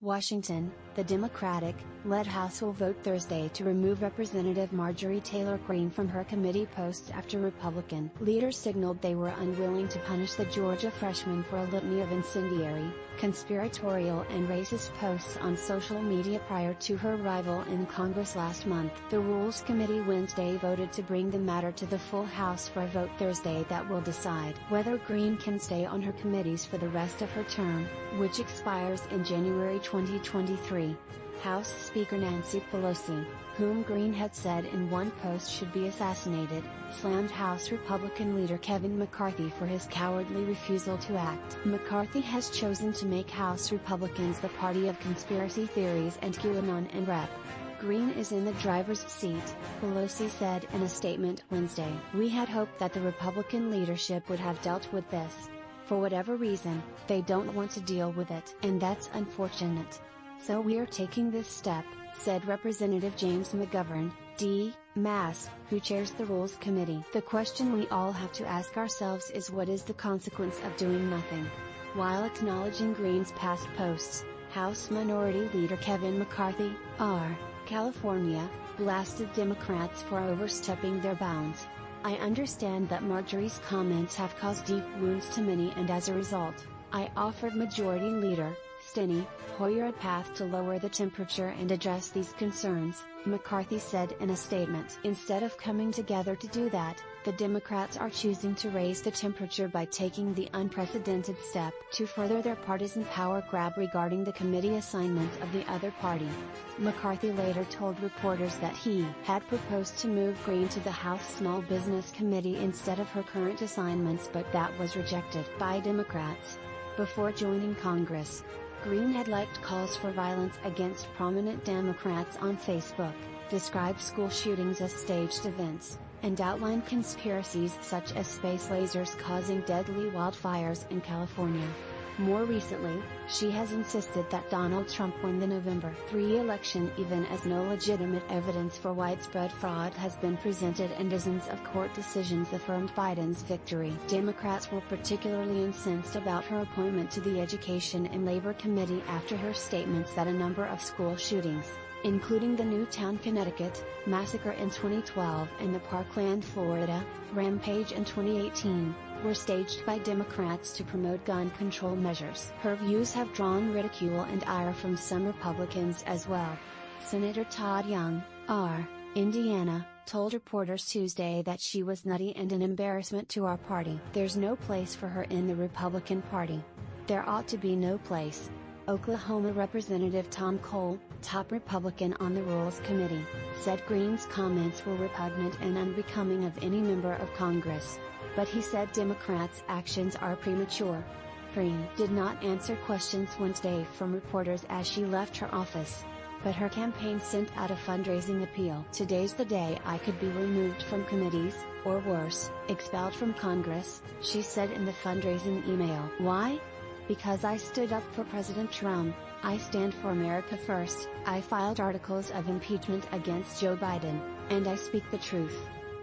Washington, the Democratic-led House will vote Thursday to remove Representative Marjorie Taylor Greene from her committee posts after Republican leaders signaled they were unwilling to punish the Georgia freshman for a litany of incendiary, conspiratorial and racist posts on social media prior to her arrival in Congress last month. The Rules Committee Wednesday voted to bring the matter to the full House for a vote Thursday that will decide whether Greene can stay on her committees for the rest of her term, which expires in January 2023. House Speaker Nancy Pelosi, whom Greene had said in one post should be assassinated, slammed House Republican leader Kevin McCarthy for his cowardly refusal to act. McCarthy has chosen to make House Republicans the party of conspiracy theories and QAnon and Rep. Greene is in the driver's seat, Pelosi said in a statement Wednesday. We had hoped that the Republican leadership would have dealt with this. For whatever reason, they don't want to deal with it. And that's unfortunate. So we're taking this step, said Representative James McGovern, D. Mass., who chairs the Rules Committee. The question we all have to ask ourselves is what is the consequence of doing nothing? While acknowledging Greene's past posts, House Minority Leader Kevin McCarthy, R., California, blasted Democrats for overstepping their bounds. I understand that Marjorie's comments have caused deep wounds to many, and as a result, I offered Majority Leader Steny Hoyer a path to lower the temperature and address these concerns, McCarthy said in a statement. Instead of coming together to do that, the Democrats are choosing to raise the temperature by taking the unprecedented step to further their partisan power grab regarding the committee assignments of the other party. McCarthy later told reporters that he had proposed to move Greene to the House Small Business Committee instead of her current assignments, but that was rejected by Democrats. Before joining Congress, Greene had liked calls for violence against prominent Democrats on Facebook, described school shootings as staged events, and outlined conspiracies such as space lasers causing deadly wildfires in California. More recently, she has insisted that Donald Trump won the November 3 election even as no legitimate evidence for widespread fraud has been presented and dozens of court decisions affirmed Biden's victory. Democrats were particularly incensed about her appointment to the Education and Labor Committee after her statements that a number of school shootings, including the Newtown, Connecticut, massacre in 2012 and the Parkland, Florida, rampage in 2018, were staged by Democrats to promote gun control measures. Her views have drawn ridicule and ire from some Republicans as well. Senator Todd Young, R., Indiana, told reporters Tuesday that she was nutty and an embarrassment to our party. There's no place for her in the Republican Party. There ought to be no place. Oklahoma Representative Tom Cole, top Republican on the Rules Committee, said Greene's comments were repugnant and unbecoming of any member of Congress. But he said Democrats' actions are premature. Greene did not answer questions Wednesday from reporters as she left her office. But her campaign sent out a fundraising appeal. Today's the day I could be removed from committees, or worse, expelled from Congress, she said in the fundraising email. Why? Because I stood up for President Trump, I stand for America first, I filed articles of impeachment against Joe Biden, and I speak the truth.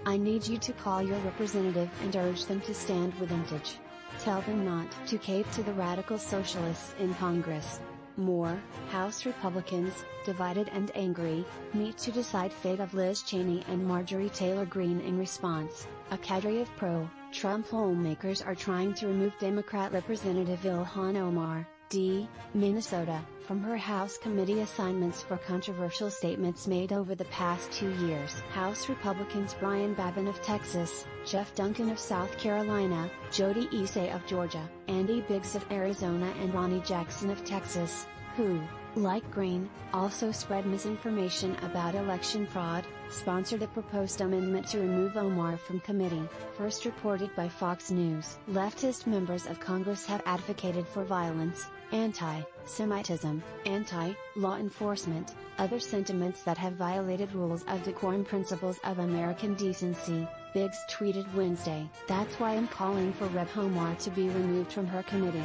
I need you to call your representative and urge them to stand with Vintage. Tell them not to cave to the radical socialists in Congress. More, House Republicans, divided and angry, meet to decide fate of Liz Cheney and Marjorie Taylor Greene. In response, a cadre of pro-Trump lawmakers are trying to remove Democrat Representative Ilhan Omar, D., Minnesota, from her House committee assignments for controversial statements made over the past 2 years. House Republicans Brian Babin of Texas, Jeff Duncan of South Carolina, Jody Isay of Georgia, Andy Biggs of Arizona and Ronnie Jackson of Texas, who, like Greene, also spread misinformation about election fraud, sponsored a proposed amendment to remove Omar from committee, first reported by Fox News. Leftist members of Congress have advocated for violence, anti-Semitism, anti-law enforcement, other sentiments that have violated rules of decorum, principles of American decency, Biggs tweeted Wednesday. That's why I'm calling for Rep. Omar to be removed from her committee.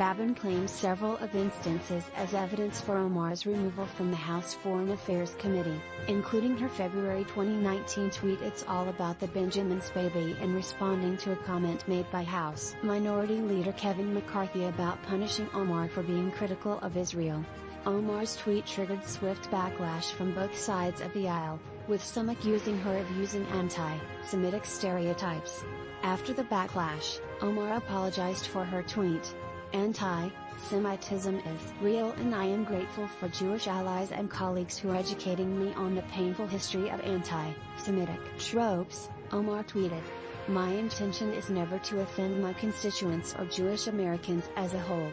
Babin claims several of instances as evidence for Omar's removal from the House Foreign Affairs Committee, including her February 2019 tweet "It's all about the Benjamins baby" in responding to a comment made by House Minority Leader Kevin McCarthy about punishing Omar for being critical of Israel. Omar's tweet triggered swift backlash from both sides of the aisle, with some accusing her of using anti-Semitic stereotypes. After the backlash, Omar apologized for her tweet. Anti-Semitism is real, and I am grateful for Jewish allies and colleagues who are educating me on the painful history of anti-Semitic tropes, Omar tweeted. My intention is never to offend my constituents or Jewish Americans as a whole.